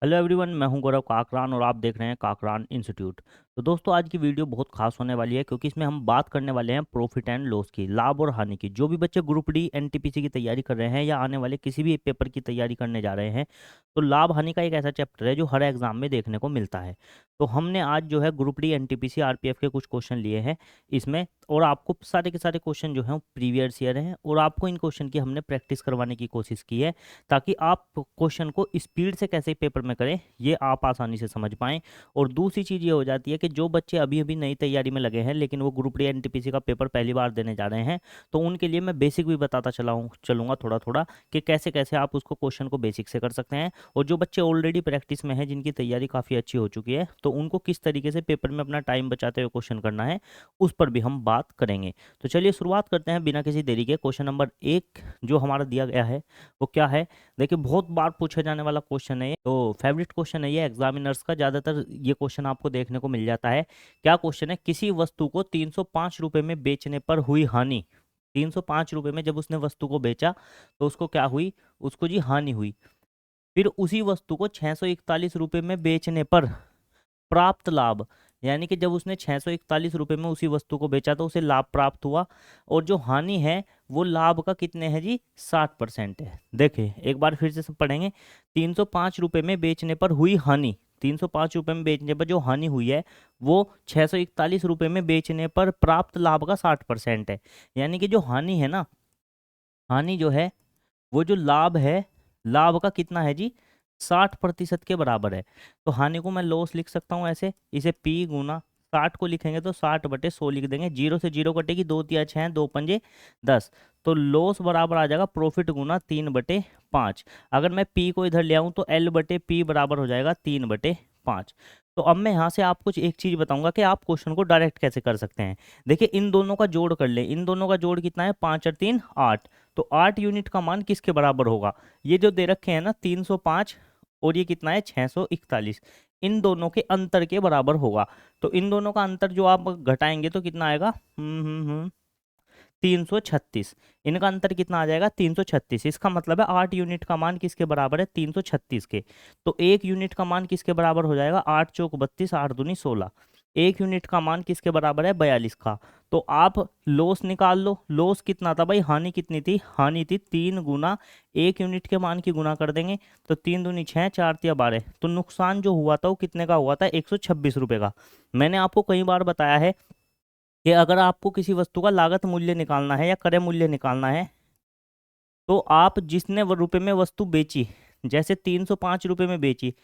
Hello everyone, मैं हूं गौरव काकरान और आप देख रहे हैं काकरान इंस्टीट्यूट। तो दोस्तों, आज की वीडियो बहुत खास होने वाली है क्योंकि इसमें हम बात करने वाले हैं प्रॉफिट एंड लॉस की, लाभ और हानि की। जो भी बच्चे ग्रुप डी एनटीपीसी की तैयारी कर रहे हैं या आने वाले किसी भी पेपर की तैयारी करने जा रहे हैं, तो लाभ हानि का एक ऐसा चैप्टर है जो हर एग्जाम में देखने को मिलता है। तो हमने आज जो है ग्रुप डी एनटीपीसी आरपीएफ के कुछ क्वेश्चन लिए हैं इसमें, और आपको सारे के सारे क्वेश्चन जो हैं प्रीवियस ईयर हैं और आपको इन क्वेश्चन की हमने प्रैक्टिस करवाने की कोशिश की है ताकि आप क्वेश्चन को स्पीड से कैसे पेपर में करें ये आप आसानी से समझ पाएं। और दूसरी चीज़ ये हो जाती है कि जो बच्चे अभी अभी नई तैयारी में लगे हैं लेकिन वो ग्रुप डी एनटीपीसी का पेपर पहली बार देने जा रहे हैं, तो उनके लिए मैं बेसिक भी बताता चलूँगा थोड़ा थोड़ा कि कैसे कैसे आप उसको क्वेश्चन को बेसिक से कर सकते हैं। और जो बच्चे ऑलरेडी प्रैक्टिस में हैं, जिनकी तैयारी काफ़ी अच्छी हो चुकी है, तो उनको किस तरीके से पेपर में अपना टाइम बचाते हुए क्वेश्चन करना है उस पर भी हम बात करेंगे। तो चलिए शुरुआत करते हैं बिना किसी देरी के। क्वेश्चन नंबर 1 जो हमारा दिया गया है वो क्या है? देखिए, बहुत बार पूछा जाने वाला क्वेश्चन है ये, तो फेवरेट क्वेश्चन है ये एग्जामिनर्स का। ज़्यादातर ये क्वेश्चन आपको देखने को मिल जाता है। क्या क्वेश्चन है? किसी वस्तु को 305 रुपये में बेचने पर हुई हानि। 305 रुपये में जब उसने वस्तु को बेचा तो उसको क्या हुई? उसको जी हानि हुई। फिर उसी वस्तु को 641 रुपये में बेचने पर प्राप्त लाभ, यानी कि जब उसने 641 रुपये में उसी वस्तु को बेचा तो उसे लाभ प्राप्त हुआ। और जो हानि है वो लाभ का कितने हैं जी? 60% है। देखिए एक बार फिर से सब पढ़ेंगे। 305 रुपये में बेचने पर हुई हानि, 305 रुपये में बेचने पर जो हानि हुई है वो 641 रुपये में बेचने पर प्राप्त लाभ का 60% है। यानी कि जो हानि है ना, हानि जो है वो जो लाभ है, लाभ का कितना है जी? 60% के बराबर है। तो हानि को मैं लॉस लिख सकता हूँ ऐसे, इसे पी गुना 60 को लिखेंगे तो 60/100 लिख देंगे। जीरो से जीरो कटेगी, 2 तिया 6, 2 पंजे 10। तो लॉस बराबर आ जाएगा प्रॉफिट गुना 3/5। अगर मैं पी को इधर ले आऊँ तो L/P बराबर हो जाएगा 3/5। तो अब मैं यहाँ से आपको कुछ एक चीज़ बताऊंगा कि आप क्वेश्चन को डायरेक्ट कैसे कर सकते हैं। देखिए इन दोनों का जोड़ कर लें। इन दोनों का जोड़ कितना है? 5 और 3 8। तो 8 यूनिट का मान किसके बराबर होगा? ये जो दे रखे हैं ना 305, और ये कितना है? 641। इन दोनों के अंतर के बराबर होगा। तो इन दोनों का अंतर जो आप घटाएंगे तो कितना आएगा? 336। इनका अंतर कितना आ जाएगा? 336। इसका मतलब है 8 यूनिट का मान किसके बराबर है? 336 के। तो 1 यूनिट का मान किसके बराबर हो जाएगा? 8 चौक 32, 8 दूनी 16। 1 यूनिट का मान किसके बराबर है? 42 का। तो आप लॉस निकाल लो। लॉस कितना था भाई? हानि कितनी थी? हानि थी 3 गुना 1 यूनिट के मान की गुना कर देंगे तो 3 दूनी 6, 4 तिया 12। तो नुकसान जो हुआ था वो कितने का हुआ था? 126 रुपये का। मैंने आपको कई बार बताया है कि अगर आपको किसी वस्तु का लागत मूल्य निकालना है या क्रय मूल्य निकालना है, तो आप जिसने रुपए में वस्तु बेची, जैसे 305 रुपये में बेची,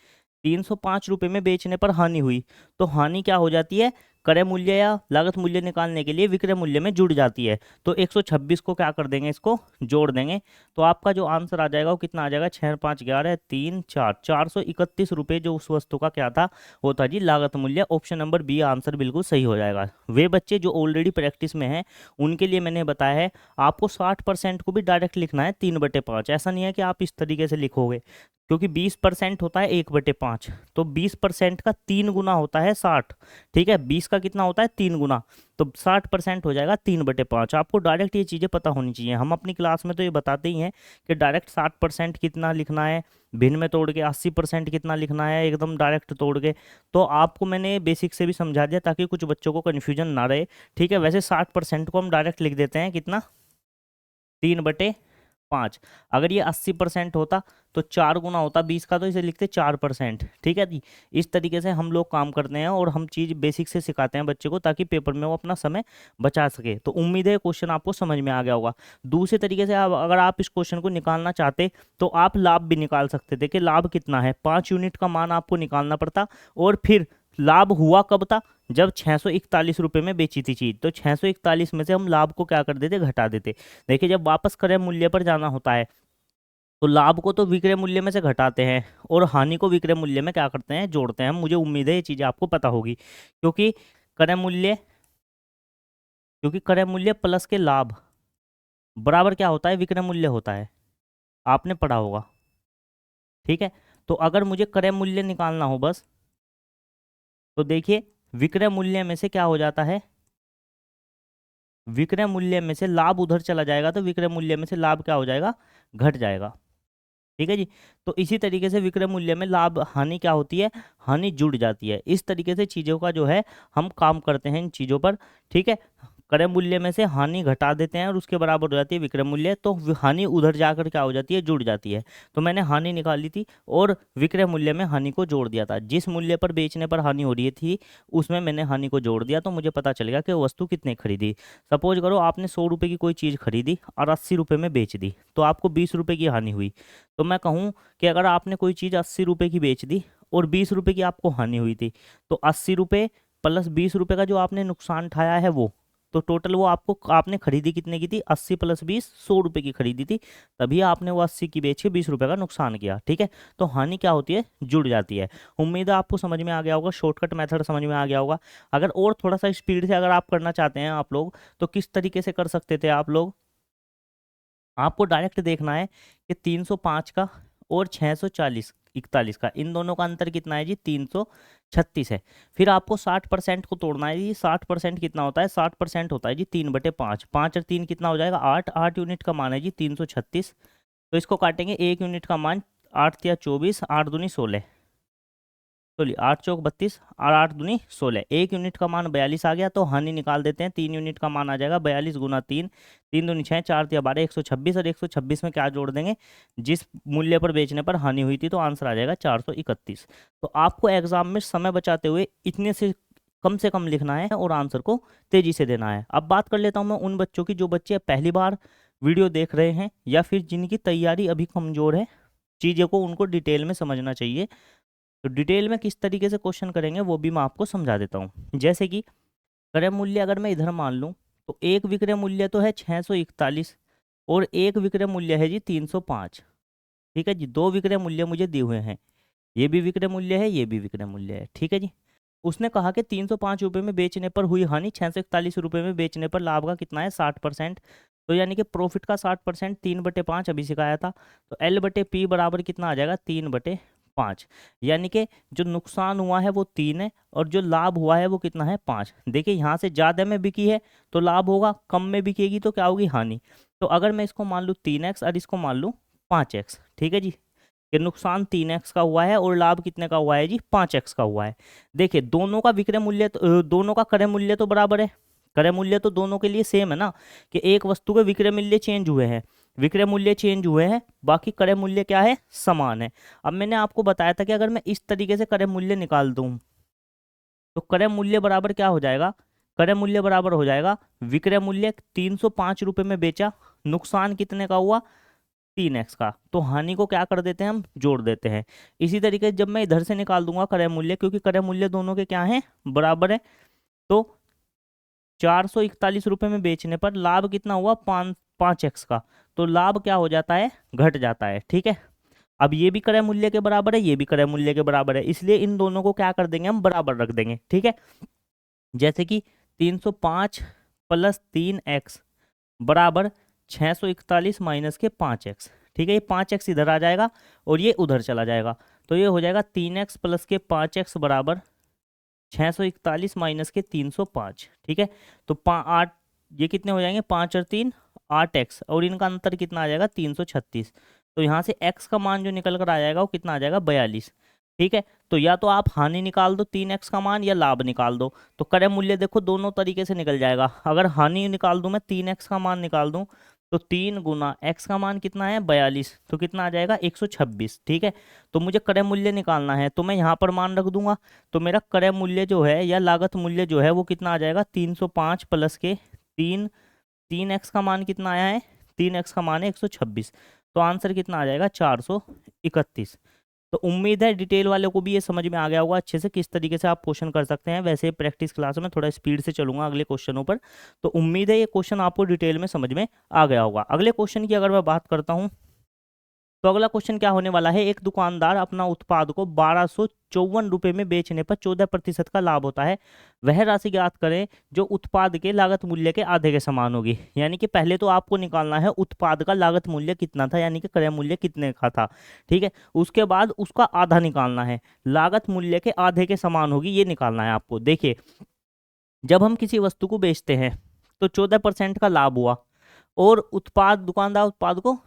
305 रुपये में बेचने पर हानि हुई, तो हानि क्या हो जाती है? क्रय मूल्य या लागत मूल्य निकालने के लिए विक्रय मूल्य में जुड़ जाती है। तो 126 को क्या कर देंगे? इसको जोड़ देंगे। तो आपका जो आंसर आ जाएगा वो कितना आ जाएगा? 6 5 11 3 4, 431 रुपये जो उस वस्तु का क्या था? वो था जी लागत मूल्य। ऑप्शन नंबर बी आंसर बिल्कुल सही हो जाएगा। वे बच्चे जो ऑलरेडी प्रैक्टिस में हैं उनके लिए मैंने बताया है, आपको 60% को भी डायरेक्ट लिखना है 3/5। ऐसा नहीं है कि आप इस तरीके से लिखोगे, क्योंकि 20% होता है 1/5। तो 20% का 3 गुना होता है 60। ठीक है, 20 का कितना होता है? 3 गुना। तो 60% हो जाएगा 3/5। आपको डायरेक्ट ये चीज़ें पता होनी चाहिए। हम अपनी क्लास में तो ये बताते ही हैं कि डायरेक्ट 60% कितना लिखना है, भिन्न में तोड़ के 80% कितना लिखना है, एकदम डायरेक्ट तोड़ के। तो आपको मैंने बेसिक से भी समझा दिया ताकि कुछ बच्चों को कन्फ्यूजन ना रहे। ठीक है, वैसे 60% को हम डायरेक्ट लिख देते हैं कितना? 3/5। अगर ये 80% होता तो 4 गुना होता 20 का, तो इसे लिखते 4%। ठीक है जी। इस तरीके से हम लोग काम करते हैं और हम चीज़ बेसिक से सिखाते हैं बच्चे को ताकि पेपर में वो अपना समय बचा सके। तो उम्मीद है क्वेश्चन आपको समझ में आ गया होगा। दूसरे तरीके से अगर आप इस क्वेश्चन को निकालना चाहते तो आप लाभ भी निकाल सकते थे कि लाभ कितना है। 5 यूनिट का मान आपको निकालना पड़ता, और फिर लाभ हुआ कब था? जब 641 रुपये में बेची थी चीज, तो 641 में से हम लाभ को क्या कर देते? घटा देते। देखिए जब वापस क्रय मूल्य पर जाना होता है तो लाभ को तो विक्रय मूल्य में से घटाते हैं और हानि को विक्रय मूल्य में क्या करते हैं? जोड़ते हैं। मुझे उम्मीद है ये चीज़ें आपको पता होगी, क्योंकि क्रय मूल्य क्योंकि क्रय मूल्य प्लस के लाभ बराबर क्या होता है? विक्रय मूल्य होता है। आपने पढ़ा होगा। ठीक है, तो अगर मुझे क्रय मूल्य निकालना हो बस, तो देखिए विक्रय मूल्य में से क्या हो जाता है? विक्रय मूल्य में से लाभ उधर चला जाएगा तो विक्रय मूल्य में से लाभ क्या हो जाएगा? घट जाएगा। ठीक है जी। तो इसी तरीके से विक्रय मूल्य में लाभ हानि क्या होती है, हानि जुड़ जाती है। इस तरीके से चीज़ों का जो है हम काम करते हैं इन चीज़ों पर। ठीक है, क्रय मूल्य में से हानि घटा देते हैं और उसके बराबर हो जाती है विक्रय मूल्य, तो हानि उधर जाकर क्या हो जाती है, जुड़ जाती है। तो मैंने हानि निकाली थी और विक्रय मूल्य में हानि को जोड़ दिया था। जिस मूल्य पर बेचने पर हानि हो रही थी उसमें मैंने हानि को जोड़ दिया, तो मुझे पता चल गया कि वो वस्तु कितने खरीदी। सपोज करो आपने 100 रुपये की कोई चीज़ खरीदी और 80 रुपये में बेच दी, तो आपको 20 रुपये की हानि हुई। तो मैं कहूँ कि अगर आपने कोई चीज़ 80 रुपये की बेच दी और 20 रुपये की आपको हानि हुई थी, तो 80 रुपये प्लस 20 रुपये का जो आपने नुकसान उठाया है वो, तो टोटल वो आपको, आपने खरीदी कितने की थी, 80 प्लस 20, 100 रुपये की खरीदी थी, तभी आपने वो 80 की बेच के 20 रुपये का नुकसान किया। ठीक है, तो हानि क्या होती है, जुड़ जाती है। उम्मीद है आपको समझ में आ गया होगा, शॉर्टकट मेथड समझ में आ गया होगा। अगर और थोड़ा सा स्पीड से अगर आप करना चाहते हैं आप लोग, तो किस तरीके से कर सकते थे आप लोग, आपको डायरेक्ट देखना है कि 305 का और 641 का, इन दोनों का अंतर कितना है जी, 336 है। फिर आपको 60% को तोड़ना है जी। 60% कितना होता है, 60% होता है जी 3/5। 5 और 3 कितना हो जाएगा, 8। 8 यूनिट का मान है जी 336। तो इसको काटेंगे, 1 यूनिट का मान 8 या 24, 8 दूनी 16, चलिए 8 चौक 32 और 8 दूनी 16, 1 यूनिट का मान 42 आ गया। तो हानि निकाल देते हैं, 3 यूनिट का मान आ जाएगा 42 गुना 3, 3 दूनी 6, 4 या 12, 126। और 126 में क्या जोड़ देंगे, जिस मूल्य पर बेचने पर हानि हुई थी, तो आंसर आ जाएगा 431। तो आपको एग्जाम में समय बचाते हुए इतने से कम लिखना है और आंसर को तेजी से देना है। अब बात कर लेता हूँ मैं उन बच्चों की जो बच्चे पहली बार वीडियो देख रहे हैं या फिर जिनकी तैयारी अभी कमजोर है, चीज़ों को उनको डिटेल में समझना चाहिए। तो डिटेल में किस तरीके से क्वेश्चन करेंगे वो भी मैं आपको समझा देता हूँ। जैसे कि क्रय मूल्य अगर मैं इधर मान लूँ, तो एक विक्रय मूल्य तो है 641 और एक विक्रय मूल्य है जी 305। ठीक है जी, दो विक्रय मूल्य मुझे दिए हुए हैं, ये भी विक्रय मूल्य है, ये भी विक्रय मूल्य है। ठीक है जी, उसने कहा कि 305 रुपये में बेचने पर हुई हानि, 641 रुपये में बेचने पर लाभ का कितना है, 60%। तो यानी कि प्रॉफिट का 60% 3/5 अभी सिखाया था। तो L/P बराबर कितना आ जाएगा, 3/5। यानी कि जो नुकसान हुआ है वो 3 है और जो लाभ हुआ है वो कितना है, 5। देखिए यहाँ से ज़्यादा में बिकी है तो लाभ होगा, कम में बिकेगी तो क्या होगी, हानि। तो अगर मैं इसको मान लूँ 3x और इसको मान लूँ 5x, ठीक है जी, कि नुकसान 3x का हुआ है और लाभ कितने का हुआ है जी, 5x का हुआ है। देखिए दोनों का विक्रय मूल्य दोनों का क्रय मूल्य तो बराबर है, क्रय मूल्य तो दोनों के लिए सेम है ना, कि एक वस्तु के विक्रय मूल्य चेंज हुए हैं, विक्रय मूल्य चेंज हुए हैं, बाकी क्रय मूल्य क्या है, समान है। अब मैंने आपको बताया था कि अगर मैं इस तरीके से क्रय मूल्य निकाल दूं, तो क्रय मूल्य बराबर क्या हो जाएगा, क्रय मूल्य बराबर हो जाएगा विक्रय मूल्य, 305 रुपये में बेचा, नुकसान कितने का हुआ, 3x का, तो हानि को क्या कर देते हैं, हम जोड़ देते हैं। इसी तरीके से जब मैं इधर से निकाल दूंगा क्रय मूल्य, क्योंकि क्रय मूल्य दोनों के क्या हैं, बराबर है, तो 441 रुपये में बेचने पर लाभ कितना हुआ, 5x का, तो लाभ क्या हो जाता है, घट जाता है। ठीक है, अब ये भी क्रय मूल्य के बराबर है, ये भी क्रय मूल्य के बराबर है, इसलिए इन दोनों को क्या कर देंगे, हम बराबर रख देंगे। ठीक है, जैसे कि 305 प्लस 3x बराबर 641 माइनस के 5x। ठीक है, ये 5x इधर आ जाएगा और ये उधर चला जाएगा, तो ये हो जाएगा 3x प्लस के 5x बराबर 641 माइनस के 305। ठीक है, तो 8, ये कितने हो जाएंगे, 5 और 3 8x, और इनका अंतर कितना आ जाएगा, 336। तो यहाँ से x का मान जो निकल कर आ जाएगा वो कितना आ जाएगा, 42। ठीक है, तो या तो आप हानि निकाल दो 3x का मान, या लाभ निकाल दो। तो क्रय मूल्य देखो दोनों तरीके से निकल जाएगा। अगर हानि निकाल दूं मैं, 3x का मान निकाल दूं, तो 3 गुना x का मान कितना है, 42, तो कितना आ जाएगा, 126। ठीक है, तो मुझे क्रय मूल्य निकालना है, तो मैं यहाँ पर मान रख दूंगा, तो मेरा क्रय मूल्य जो है या लागत मूल्य जो है वो कितना आ जाएगा, 305 प्लस के 3x का मान कितना आया है, 3x का मान है 126, तो आंसर कितना आ जाएगा, 431। तो उम्मीद है डिटेल वाले को भी ये समझ में आ गया होगा अच्छे से किस तरीके से आप क्वेश्चन कर सकते हैं। वैसे प्रैक्टिस क्लास में थोड़ा स्पीड से चलूंगा अगले क्वेश्चनों पर, तो उम्मीद है ये क्वेश्चन आपको डिटेल में समझ में आ गया होगा। अगले क्वेश्चन की अगर मैं बात करता हूँ, तो अगला क्वेश्चन क्या होने वाला है, एक दुकानदार अपना उत्पाद को 1254 रुपये में बेचने पर 14% का लाभ होता है, वह राशि ज्ञात करें जो उत्पाद के लागत मूल्य के आधे के समान होगी। यानी कि पहले तो आपको निकालना है उत्पाद का लागत मूल्य कितना था, यानी कि क्रय मूल्य कितने का था। ठीक है, उसके बाद उसका आधा निकालना है, लागत मूल्य के आधे के समान होगी, ये निकालना है आपको। देखिए जब हम किसी वस्तु को बेचते हैं तो 14% का लाभ हुआ, और उत्पाद दुकानदार उत्पाद को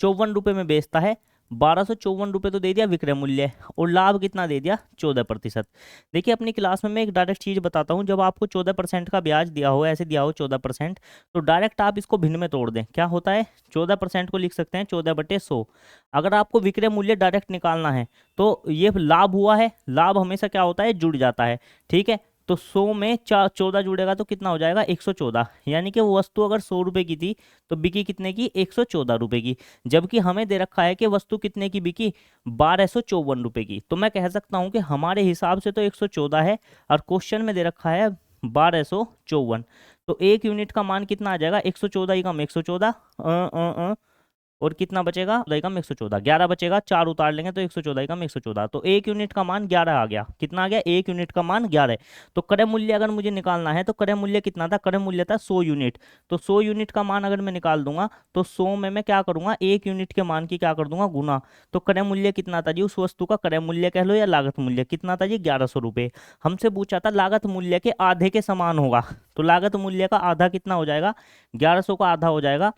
₹54 में बेचता है, 1254 तो दे दिया विक्रय मूल्य, और लाभ कितना दे दिया 14%। देखिए अपनी क्लास में मैं एक डायरेक्ट चीज बताता हूँ, जब आपको 14% का ब्याज दिया हो, ऐसे दिया हो 14%, तो डायरेक्ट आप इसको भिन्न में तोड़ दें। क्या होता है, 14% को लिख सकते हैं 14/100। अगर आपको विक्रय मूल्य डायरेक्ट निकालना है तो ये लाभ हुआ है, लाभ हमेशा क्या होता है, जुड़ जाता है, ठीक है। तो 100 में 14 जुड़ेगा तो कितना हो जाएगा 114, यानी कि वो वस्तु अगर 100 रुपए की थी तो बिकी कितने की 114 रुपए की, जबकि हमें दे रखा है कि वस्तु कितने की बिकी 1254 रुपए की। तो मैं कह सकता हूं कि हमारे हिसाब से तो 114 है, और क्वेश्चन में दे रखा है 1254। तो एक यूनिट का मान कितना आ जाएगा, 114 ही कम 114, और कितना बचेगा 14 कम 114, 11 बचेगा, 4 उतार लेंगे तो 114 कम 114, तो एक यूनिट का मान 11 आ गया। कितना आ गया, एक यूनिट का मान 11 है। तो क्रय मूल्य अगर मुझे निकालना है तो क्रय मूल्य कितना था, क्रय मूल्य था 100 यूनिट। तो 100 यूनिट का मान अगर मैं निकाल दूंगा तो 100 में मैं क्या करूंगा, एक यूनिट के मान की क्या कर दूंगा, गुना। तो क्रय मूल्य कितना था जी, उस वस्तु का क्रय मूल्य कह लो या लागत मूल्य कितना था जी, 1100 रुपये। हमसे पूछा था लागत मूल्य के आधे के समान होगा, तो लागत मूल्य का आधा कितना हो जाएगा, 1100 का आधा हो जाएगा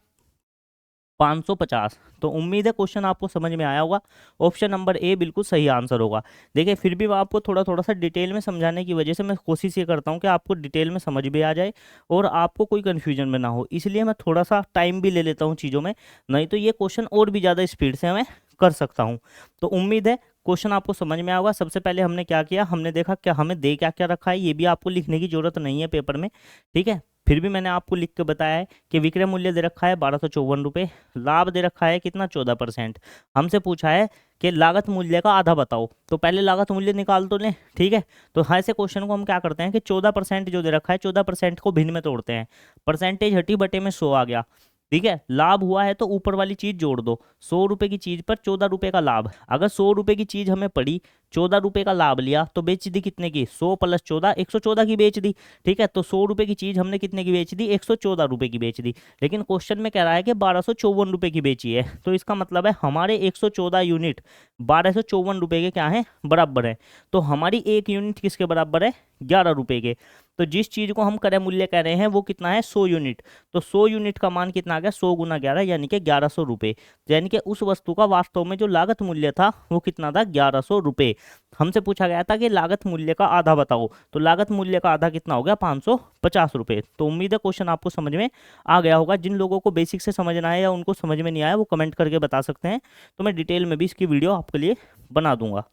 550। तो उम्मीद है क्वेश्चन आपको समझ में आया होगा। ऑप्शन नंबर ए बिल्कुल सही आंसर होगा। देखिए फिर भी मैं आपको थोड़ा थोड़ा सा डिटेल में समझाने की वजह से मैं कोशिश ये करता हूँ कि आपको डिटेल में समझ भी आ जाए और आपको कोई कन्फ्यूजन में ना हो, इसलिए मैं थोड़ा सा टाइम भी ले लेता हूँ चीज़ों में, नहीं तो ये क्वेश्चन और भी ज़्यादा स्पीड से मैं कर सकता हूँ। तो उम्मीद है क्वेश्चन आपको समझ में आएगा। सबसे पहले हमने क्या किया, हमने देखा क्या हमें दे क्या क्या रखा है, ये भी आपको लिखने की जरूरत नहीं है पेपर में, ठीक है। फिर भी मैंने आपको लिख के बताया है कि विक्रय मूल्य दे रखा है 1254 रुपये, लाभ दे रखा है कितना 14%। हमसे पूछा है कि लागत मूल्य का आधा बताओ, तो पहले लागत मूल्य निकाल तो लें, ठीक है। तो ऐसे क्वेश्चन को हम क्या करते हैं कि 14% जो दे रखा है 14% को भिन्न में तोड़ते हैं, परसेंटेज हटी बटे में 100 आ गया, ठीक है। लाभ हुआ है तो ऊपर वाली चीज जोड़ दो, 100 रुपए की चीज पर 14 रुपए का लाभ। अगर 100 रुपए की चीज हमें पड़ी, 14 रुपए का लाभ लिया तो बेच दी कितने की, 100 + 14 114 की बेच दी, ठीक है। तो 100 रुपए की चीज हमने कितने की बेच दी, 114 रुपए की बेच दी। लेकिन क्वेश्चन में कह रहा है कि 1254 रुपए की बेची है, तो इसका मतलब है हमारे 114 यूनिट 1254 रुपए के क्या है, बराबर है। तो हमारी एक यूनिट किसके बराबर है, 11 रुपए के। तो जिस चीज को हम क्रय मूल्य कह रहे हैं वो कितना है, 100 यूनिट। तो 100 यूनिट का मान कितना आ गया, 100 × 11 यानी कि 1100 रुपये। यानी कि उस वस्तु का वास्तव में जो लागत मूल्य था वो कितना था, 1100 रुपये। हमसे पूछा गया था कि लागत मूल्य का आधा बताओ, तो लागत मूल्य का आधा कितना हो गया, 550 रुपये। तो उम्मीद है क्वेश्चन आपको समझ में आ गया होगा। जिन लोगों को बेसिक से समझना है या उनको समझ में नहीं आया वो कमेंट करके बता सकते हैं, तो मैं डिटेल में भी इसकी वीडियो आपके लिए बना दूंगा।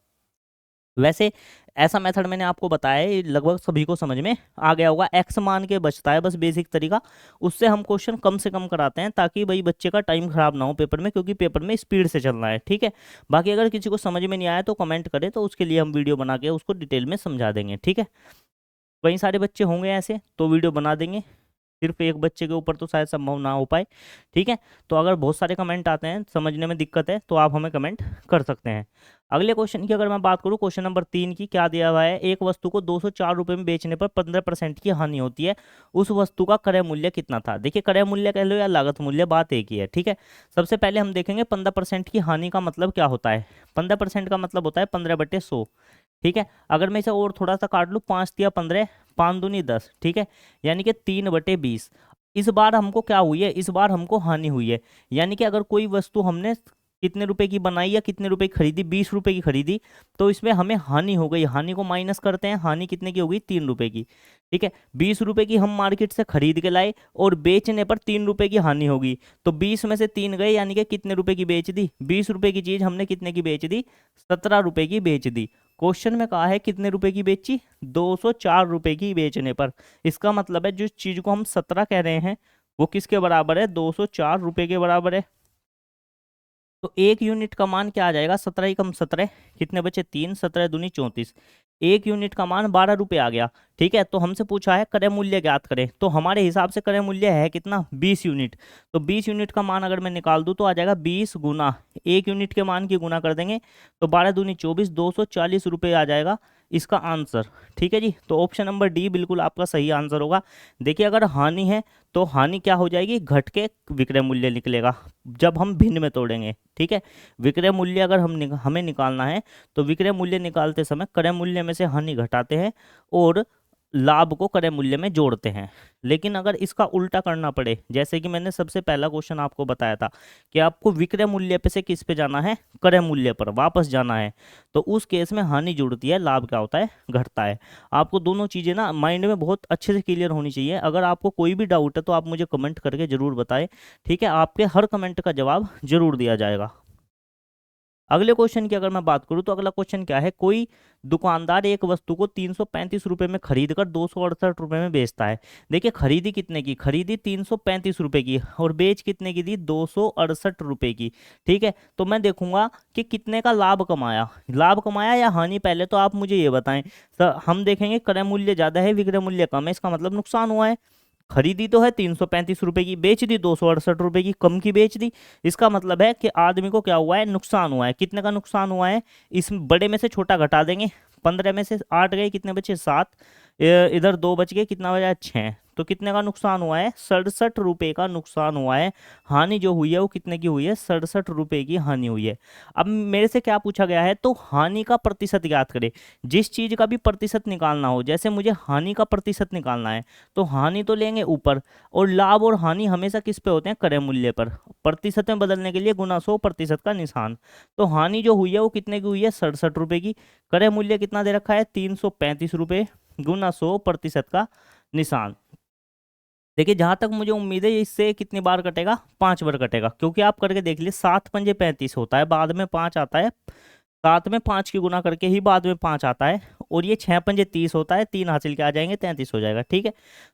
वैसे ऐसा मेथड मैंने आपको बताया है, ये लगभग सभी को समझ में आ गया होगा। एक्स मान के बचता है बस बेसिक तरीका, उससे हम क्वेश्चन कम से कम कराते हैं ताकि भाई बच्चे का टाइम खराब ना हो पेपर में, क्योंकि पेपर में स्पीड से चलना है, ठीक है। बाकी अगर किसी को समझ में नहीं आया तो कमेंट करें, तो उसके लिए हम वीडियो बना के उसको डिटेल में समझा देंगे, ठीक है। कई सारे बच्चे होंगे ऐसे तो वीडियो बना देंगे, सिर्फ एक बच्चे के ऊपर तो शायद संभव ना हो पाए, ठीक है। तो अगर बहुत सारे कमेंट आते हैं, समझने में दिक्कत है, तो आप हमें कमेंट कर सकते हैं। अगले क्वेश्चन की अगर मैं बात करूं, क्वेश्चन नंबर 3 की, क्या दिया हुआ है, एक वस्तु को 204 रुपये में बेचने पर 15% की हानि होती है, उस वस्तु का क्रय मूल्य कितना था। देखिए क्रय मूल्य कह लो या लागत मूल्य, बात एक ही है, ठीक है। सबसे पहले हम देखेंगे 15% की हानि का मतलब क्या होता है। 15% का मतलब होता है 15/100, ठीक है। अगर मैं इसे और थोड़ा सा काट लूँ, 5 × 15, 5 दूनी 10, ठीक है, यानी कि 3/20। इस बार हमको क्या हुई है, इस बार हमको हानि हुई है। यानी कि अगर कोई वस्तु हमने कितने रुपए की बनाई या कितने रुपए की खरीदी, 20 रुपए की खरीदी, तो इसमें हमें हानि हो गई। हानि को माइनस करते हैं, हानि कितने की होगी, 3 रुपए की, ठीक है। 20 रुपए की हम मार्केट से खरीद के लाए और बेचने पर 3 रुपए की हानि होगी, तो 20 में से 3 गए, यानी कि कितने रुपए की बेच दी, 20 रुपए की चीज हमने कितने की बेच दी, 17 रुपए की बेच दी। क्वेश्चन में कहा है कितने रुपए की बेची, 204 रुपए की बेचने पर। इसका मतलब है जिस चीज को हम 17 कह रहे हैं वो किसके बराबर है, 204 रुपए के बराबर है। तो एक यूनिट का मान क्या आ जाएगा, 17 कम 17, कितने बचे 3, 17 दूनी 34, एक यूनिट का मान 12 रुपये आ गया, ठीक है। तो हमसे पूछा है क्रय मूल्य ज्ञात करें, तो हमारे हिसाब से क्रय मूल्य है कितना, 20 यूनिट। तो 20 यूनिट का मान अगर मैं निकाल दूं तो आ जाएगा 20 गुना एक यूनिट के मान की गुना कर देंगे, तो 12 दूनी 24, 240 रुपये आ जाएगा इसका आंसर, ठीक है जी। तो ऑप्शन नंबर डी बिल्कुल आपका सही आंसर होगा। देखिए अगर हानि है तो हानि क्या हो जाएगी, घट के विक्रय मूल्य निकलेगा जब हम भिन्न में तोड़ेंगे, ठीक है। विक्रय मूल्य अगर हमें निकालना है तो विक्रय मूल्य निकालते समय क्रय मूल्य में से हानि घटाते हैं और लाभ को क्रय मूल्य में जोड़ते हैं। लेकिन अगर इसका उल्टा करना पड़े, जैसे कि मैंने सबसे पहला क्वेश्चन आपको बताया था कि आपको विक्रय मूल्य पे से किस पे जाना है, क्रय मूल्य पर वापस जाना है, तो उस केस में हानि जुड़ती है, लाभ क्या होता है, घटता है। आपको दोनों चीज़ें ना माइंड में बहुत अच्छे से क्लियर होनी चाहिए। अगर आपको कोई भी डाउट है तो आप मुझे कमेंट करके ज़रूर बताएं, ठीक है। आपके हर कमेंट का जवाब जरूर दिया जाएगा। अगले क्वेश्चन की अगर मैं बात करूं तो अगला क्वेश्चन क्या है, कोई दुकानदार एक वस्तु को 335 रुपये में खरीद कर 268 रुपये में बेचता है। देखिए खरीदी कितने की, खरीदी 335 रुपये की और बेच कितने की दी, 268 रुपये की। ठीक है, तो मैं देखूंगा कि कितने का लाभ कमाया, लाभ कमाया या हानि, पहले तो आप मुझे ये बताएं। सर हम देखेंगे क्रय मूल्य ज़्यादा है, विक्रय मूल्य कम है, इसका मतलब नुकसान हुआ है। खरीदी तो है 335 रुपये की, बेच दी 268 रुपये की, कम की बेच दी, इसका मतलब है कि आदमी को क्या हुआ है, नुकसान हुआ है। कितने का नुकसान हुआ है, इस बड़े में से छोटा घटा देंगे, 15 में से 8 गए, कितने बचे 7, इधर 2 बच गए, कितना बचा 6, तो कितने का नुकसान हुआ है, 67 रुपये का नुकसान हुआ है। हानि जो हुई है वो कितने की हुई है, 67 रुपये की हानि हुई है। अब मेरे से क्या पूछा गया है, तो हानि का प्रतिशत ज्ञात करें। जिस चीज का भी प्रतिशत निकालना हो, जैसे मुझे हानि का प्रतिशत निकालना है तो हानि तो लेंगे ऊपर, और लाभ और हानि हमेशा किस पे होते हैं, क्रय मूल्य पर। प्रतिशत में बदलने के लिए गुना 100 प्रतिशत का निशान। तो हानि जो हुई है वो कितने की हुई है, 67 रुपये की। क्रय मूल्य कितना दे रखा है, 335 रुपये, गुना 100 प्रतिशत का निशान। देखिए जहां तक मुझे उम्मीद है इससे कितनी बार कटेगा, 5 बार कटेगा, क्योंकि आप करके देख लिए 7 पंजे 35 होता है, बाद में 5 आता है, 7 में 5 की गुना करके ही बाद में 5 आता है, और ये 6 पंजे 30 होता है, 3 हासिल के आ जाएंगे 33 हो जाएगा। ठीक है,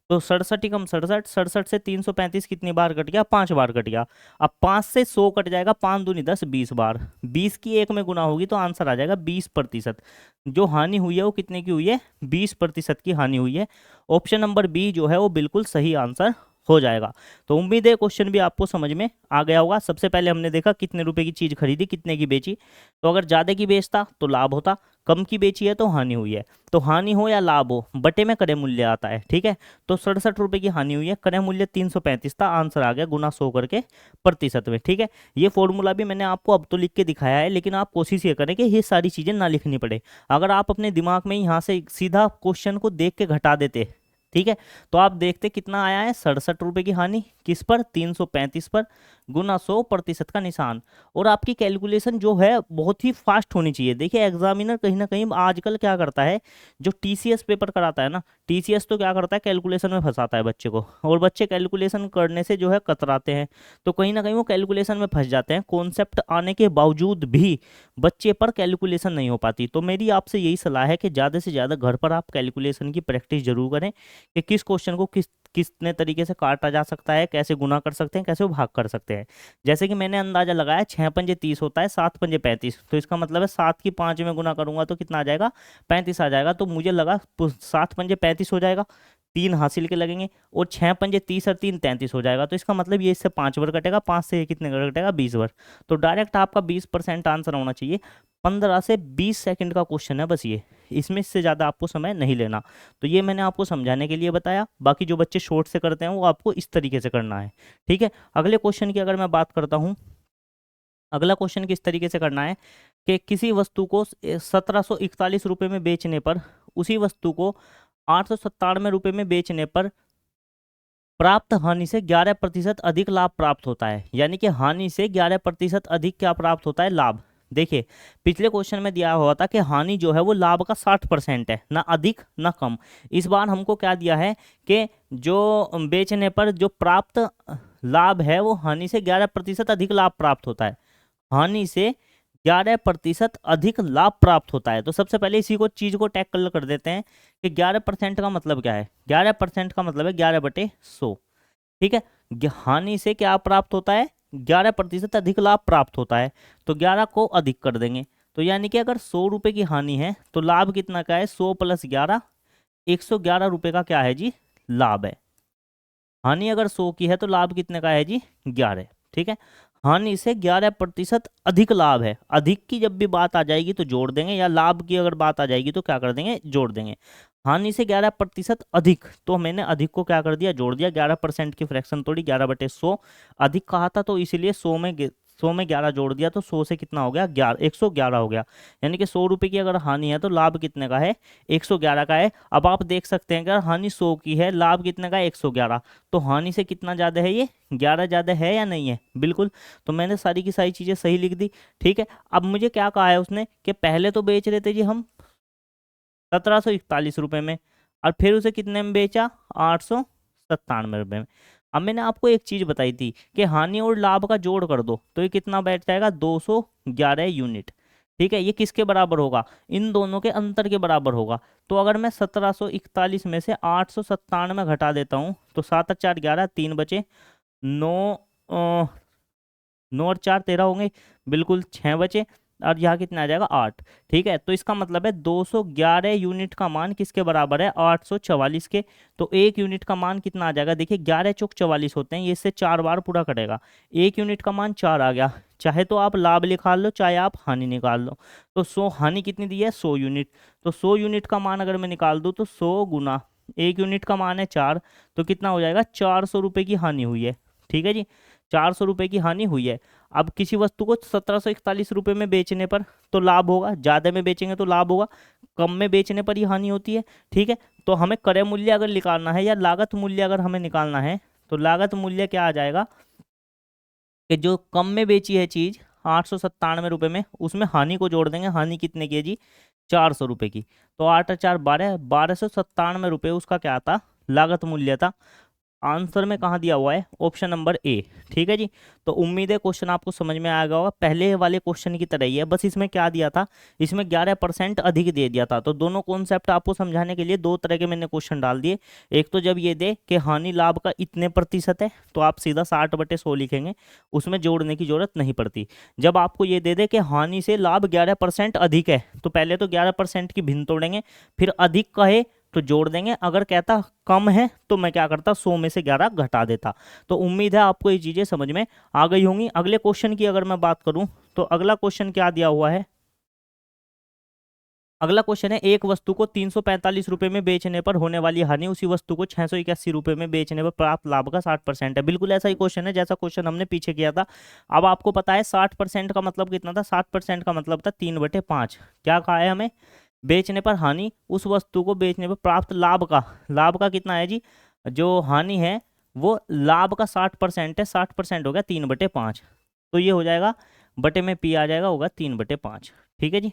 तो 67 ही कम 67, 67 से 335 कितनी बार कट गया, 5 बार कट गया। अब 5 से 100 कट जाएगा, 5 दूनी 10, 20 बार, 20 की 1 में गुना होगी तो आंसर आ जाएगा 20%। जो हानि हुई है वो कितने की हुई है, 20% की हानि हुई है। ऑप्शन नंबर बी जो है वो बिल्कुल सही आंसर हो जाएगा। तो उम्मीद है क्वेश्चन भी आपको समझ में आ गया होगा। सबसे पहले हमने देखा कितने रुपए की चीज खरीदी, कितने की बेची, तो अगर ज्यादा की बेचता तो लाभ होता, कम की बेची है तो हानि हुई है। तो हानि हो या लाभ हो, बटे में क्रय मूल्य आता है। ठीक है, तो 67 रुपये की हानि हुई है, क्रय मूल्य 335 था, आंसर आ गया गुना 100 करके प्रतिशत में। ठीक है, ये फॉर्मूला भी मैंने आपको अब तो लिख के दिखाया है, लेकिन आप कोशिश ये करें कि ये सारी चीजें ना लिखनी पड़े। अगर आप अपने दिमाग में यहाँ से सीधा क्वेश्चन को देख के घटा देते, ठीक है, तो आप देखते कितना आया है, 67 रुपये की हानि, किस पर, 335 पर, गुना 100 प्रतिशत का निशान। और आपकी कैलकुलेशन जो है बहुत ही फास्ट होनी चाहिए। देखिए एग्जामिनर कहीं ना कहीं आजकल क्या करता है, जो टीसीएस पेपर कराता है ना, टीसीएस तो क्या करता है, कैलकुलेशन में फंसाता है बच्चे को, और बच्चे कैलकुलेशन करने से जो है कतराते हैं, तो कहीं ना कहीं वो कैलकुलेशन में फंस जाते हैं। कॉन्सेप्ट आने के बावजूद भी बच्चे पर कैलकुलेशन नहीं हो पाती। तो मेरी आपसे यही सलाह है कि ज़्यादा से ज़्यादा घर पर आप कैलकुलेशन की प्रैक्टिस जरूर करें, कि किस क्वेश्चन को कितने तरीके से काटा जा सकता है, कैसे गुना कर सकते हैं, कैसे वो भाग कर सकते हैं। जैसे कि मैंने अंदाजा लगाया 6 पंजे 30 होता है, 7 पंजे 35, तो इसका मतलब है 7 की 5 में गुना करूंगा तो कितना आ जाएगा, 35 आ जाएगा। तो मुझे लगा 7 पंजे 35 हो जाएगा, 3 हासिल के लगेंगे, और 6 पंजे 30 और 3 33 हो जाएगा। तो इसका मतलब ये इससे 5 बार कटेगा, 5 से ये कितने बार कटेगा, 20 बार। तो डायरेक्ट आपका 20% आंसर होना चाहिए। 15 से 20 सेकंड का क्वेश्चन है बस ये, इसमें से ज़्यादा आपको समय नहीं लेना। तो ये मैंने आपको समझाने के लिए बताया। बाकी जो बच्चे शॉर्ट से करते हैं वो आपको इस तरीके से करना है। ठीक है, अगले क्वेश्चन की अगर मैं बात करता हूँ, अगला क्वेश्चन किस तरीके से करना है कि किसी वस्तु को 1741 रुपये में बेचने पर, उसी वस्तु को 897 रुपये में बेचने पर प्राप्त हानि से 11% अधिक लाभ प्राप्त होता है। यानी कि हानि से 11% अधिक क्या प्राप्त होता है, लाभ। देखिए पिछले क्वेश्चन में दिया हुआ था कि हानि जो है वो लाभ का 60% है, ना अधिक ना कम। इस बार हमको क्या दिया है कि जो बेचने पर जो प्राप्त लाभ है वो हानि से 11% अधिक लाभ प्राप्त होता है, हानि से 11% अधिक लाभ प्राप्त होता है। तो सबसे पहले इसी को चीज को टैकल कर देते हैं कि 11% का मतलब क्या है, 11% का मतलब है 11/100। ठीक है, हानि से क्या प्राप्त होता है, 11% अधिक लाभ प्राप्त होता है, तो 11 को अधिक कर देंगे। तो यानी कि अगर 100 रुपये की हानि है तो लाभ कितना का है, 100 + 11, 111 रुपये का क्या है जी, लाभ है। हानि अगर 100 की है तो लाभ कितने का है जी, 11। ठीक है, हानि से 11% अधिक लाभ है। अधिक की जब भी बात आ जाएगी तो जोड़ देंगे, या लाभ की अगर बात आ जाएगी तो क्या कर देंगे, जोड़ देंगे। हानि से 11% अधिक, तो मैंने अधिक को क्या कर दिया, जोड़ दिया। 11% की फ्रैक्शन तोड़ी, 11/100 अधिक कहा था तो इसीलिए 100 में 100 में 11 जोड़ दिया तो 100 से कितना हो गया, 111 हो गया। यानी कि 100 रुपये की अगर हानि है तो लाभ कितने का है, 111 का है। अब आप देख सकते हैं कि अगर हानि 100 की है, लाभ कितने का है, 111, तो हानि से कितना ज़्यादा है, ये 11 ज़्यादा है या नहीं है, बिल्कुल। तो मैंने सारी की सारी चीज़ें सही लिख दी, ठीक है। अब मुझे क्या कहा है उसने कि पहले तो बेच रहे थे जी हम 1741 रुपये में, और फिर उसे कितने में बेचा, 897 रुपये में। अब मैंने आपको एक चीज बताई थी कि हानि और लाभ का जोड़ कर दो तो ये कितना बैठ जाएगा, 211 यूनिट, ठीक है। ये किसके बराबर होगा, इन दोनों के अंतर के बराबर होगा। तो अगर मैं 1741 में से 897 घटा देता हूँ तो 7 और 4 11, 3 बचे, 9 9 और 4 13 होंगे, बिल्कुल 6 बचे, और यहाँ कितना आ जाएगा, 8, ठीक है। तो इसका मतलब है 211 यूनिट का मान किसके बराबर है, 844 के। तो एक यूनिट का मान कितना आ जाएगा, देखिए 11 चौक 44 होते हैं, ये इससे 4 बार पूरा कटेगा, एक यूनिट का मान 4 आ गया। चाहे तो आप लाभ निकाल लो, चाहे आप हानि निकाल लो। तो 100 हानि कितनी दी है, 100 यूनिट, तो 100 यूनिट का मान अगर मैं निकाल दूँ तो 100 गुना एक यूनिट का मान है 4, तो कितना हो जाएगा, 400 रुपये की हानि हुई है, ठीक है जी, 400 रुपये की हानि हुई है। अब किसी वस्तु को 1741 रुपये में बेचने पर तो लाभ होगा, ज़्यादा में बेचेंगे तो लाभ होगा, कम में बेचने पर ही हानि होती है, ठीक है। तो हमें क्रय मूल्य अगर निकालना है या लागत मूल्य अगर हमें निकालना है तो लागत मूल्य क्या आ जाएगा कि जो कम में बेची है चीज़ 897 रुपये में, उसमें हानि को जोड़ देंगे। हानि कितने की है जी, 400 रुपये की। तो 8 और 4 12, 1297 रुपये उसका क्या था, लागत मूल्य था। आंसर में कहाँ दिया हुआ है, ऑप्शन नंबर ए, ठीक है जी। तो उम्मीद है क्वेश्चन आपको समझ में आ गया होगा, पहले वाले क्वेश्चन की तरह ही है, बस इसमें क्या दिया था, इसमें 11% अधिक दे दिया था। तो दोनों कॉन्सेप्ट आपको समझाने के लिए दो तरह के मैंने क्वेश्चन डाल दिए। एक तो जब ये दे कि हानि लाभ का इतने प्रतिशत है तो आप सीधा 60/100 लिखेंगे, उसमें जोड़ने की जरूरत नहीं पड़ती। जब आपको ये दे दे कि हानि से लाभ 11% अधिक है तो पहले तो 11% की भिन्न तोड़ेंगे, फिर अधिक कहे तो जोड़ देंगे, अगर कहता कम है तो मैं क्या करता, 100 में से 11 घटा देता। तो उम्मीद है आपको ये चीजें समझ में आ गई होंगी। अगले क्वेश्चन की अगर मैं बात करूं तो अगला क्वेश्चन क्या दिया हुआ है, अगला क्वेश्चन है, एक वस्तु को 345 रुपये में बेचने पर होने वाली हानि उसी वस्तु को 681 रुपये में बेचने पर प्राप्त लाभ का 60% है। बिल्कुल ऐसा ही क्वेश्चन है जैसा क्वेश्चन हमने पीछे किया था। अब आपको पता है 60% का मतलब कितना था, 60% का मतलब था 3/5। क्या कहा है हमें, बेचने पर हानि उस वस्तु को बेचने पर प्राप्त लाभ का कितना है जी, जो हानि है वो लाभ का 60% है, 60% हो गया 3/5, तो ये हो जाएगा बटे में पी आ जाएगा, होगा 3/5, ठीक है जी।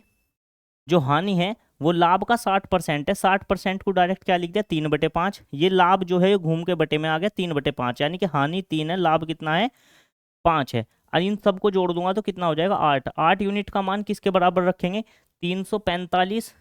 जो हानि है वो लाभ का 60% है, 60% को डायरेक्ट क्या लिख दिया, 3/5। ये लाभ जो है घूम के बटे में आ गया 3/5, यानी कि हानि 3 है, लाभ कितना है, 5 है। और इन सबको जोड़ दूंगा तो कितना हो जाएगा, 8। 8 यूनिट का मान किसके बराबर रखेंगे, 345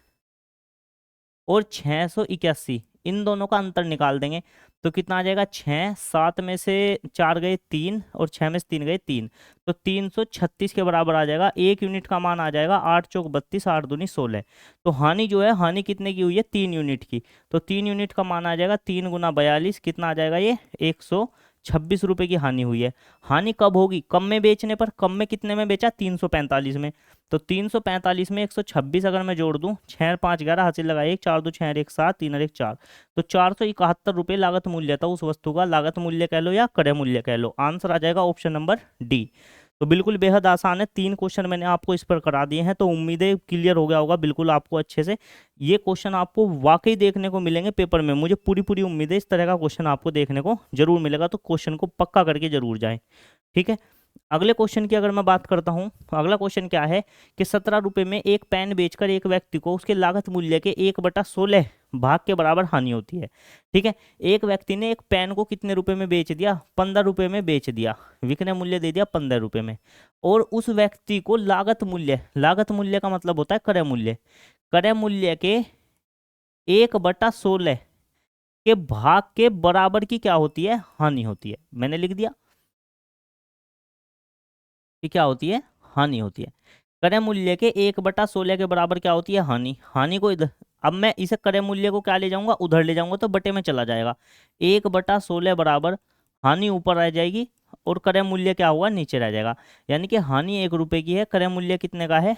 और 681, इन दोनों का अंतर निकाल देंगे तो कितना आ जाएगा, 6, 7 में से 4 गए 3 और 6 में से 3 गए 3, तो 336 के बराबर आ जाएगा। एक यूनिट का मान आ जाएगा 8 चौक 32, 8 दूनी 16। तो हानि जो है, हानि कितने की हुई है, 3 यूनिट की, तो 3 यूनिट का मान आ जाएगा 3 गुना 42, कितना आ जाएगा ये, 126 रुपये की हानि हुई है। हानि कब होगी, कम में बेचने पर, कम में कितने में बेचा, 345 में, तो 345 में 126 अगर मैं जोड़ दूं, 6 5 11 हासिल लगा, 1 4 2 6 1 7 3 और 1 4, तो 471 रुपये लागत मूल्य था उस वस्तु का। लागत मूल्य कह लो या क्रय मूल्य कह लो, आंसर आ जाएगा ऑप्शन नंबर डी। तो बिल्कुल बेहद आसान है, 3 क्वेश्चन मैंने आपको इस पर करा दिए हैं, तो उम्मीदें क्लियर हो गया होगा बिल्कुल आपको अच्छे से। ये क्वेश्चन आपको वाकई देखने को मिलेंगे पेपर में, मुझे पूरी पूरी उम्मीद है इस तरह का क्वेश्चन आपको देखने को जरूर मिलेगा, तो क्वेश्चन को पक्का करके जरूर जाएं, ठीक है। अगले क्वेश्चन की अगर मैं बात करता हूं, अगला क्वेश्चन क्या है कि 17 रुपये में एक पेन बेचकर एक व्यक्ति को उसके लागत मूल्य के 1/16 भाग के बराबर हानि होती है, ठीक है। एक व्यक्ति ने एक पेन को कितने रुपए में बेच दिया, 15 रुपये में बेच दिया, विक्रय मूल्य दे दिया 15 रुपये में, और उस व्यक्ति को लागत मूल्य का मतलब होता है क्रय मूल्य के 1/16 के भाग के बराबर की क्या होती है, हानि होती है। मैंने लिख दिया कि क्या होती है, हानि होती है। क्रय मूल्य के 1/16 के बराबर क्या होती है, हानि। हानि को इधर, अब मैं इसे क्रय मूल्य को क्या ले जाऊंगा, उधर ले जाऊंगा तो बटे में चला जाएगा, 1/16 बराबर हानि ऊपर रह जाएगी और क्रय मूल्य क्या हुआ, नीचे रह जाएगा। यानी कि हानि 1 रुपये की है, क्रय मूल्य कितने का है,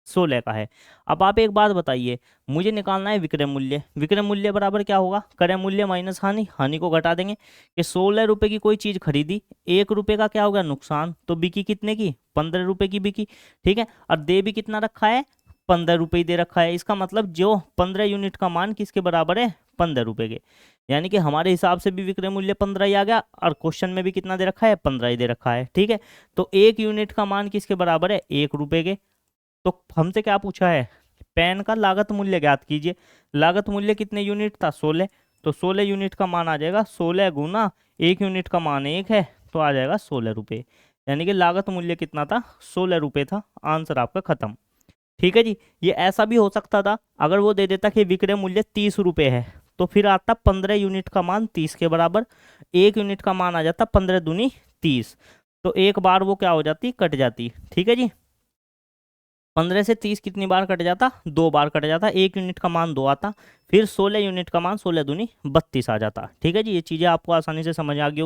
16 का है। अब आप एक बात बताइए, मुझे निकालना है विक्रय मूल्य। विक्रय मूल्य बराबर क्या होगा, क्रय मूल्य माइनस हानि, हानि को घटा देंगे कि 16 रुपए की कोई चीज़ खरीदी, 1 रुपए का क्या होगा नुकसान, तो बिकी कितने की, 15 रुपए की बिकी। ठीक है, और दे भी कितना रखा है, 15 रुपए ही दे रखा है। इसका मतलब जो 15 यूनिट का मान किसके बराबर है, 15 रुपए के। यानी कि हमारे हिसाब से भी विक्रय मूल्य 15 ही आ गया, और क्वेश्चन में भी कितना दे रखा है, 15 ही दे रखा है। ठीक है, तो 1 यूनिट का मान किसके बराबर है, 1 रुपए के। तो हमसे क्या पूछा है, पेन का लागत मूल्य ज्ञात कीजिए। लागत मूल्य कितने यूनिट था, 16। तो 16 यूनिट का मान आ जाएगा 16 गुना 1 यूनिट का मान 1 है, तो आ जाएगा 16 रुपये। यानी कि लागत मूल्य कितना था, 16 रुपये था। आंसर आपका खत्म। ठीक है जी। ये ऐसा भी हो सकता था, अगर वो दे देता कि विक्रय मूल्य 30 रुपये है, तो फिर आता 15 यूनिट का मान 30 के बराबर, 1 यूनिट का मान आ जाता 15 दूनी 30। तो एक बार वो क्या हो जाती, कट जाती। ठीक है जी, 15 से 30 कितनी बार कट जाता, 2 बार कट जाता, 1 यूनिट का मान 2 आता, फिर 16 यूनिट का मान 16 दूनी 32 आ जाता। ठीक है जी, ये चीज़ें आपको आसानी से समझ आ गई होगी।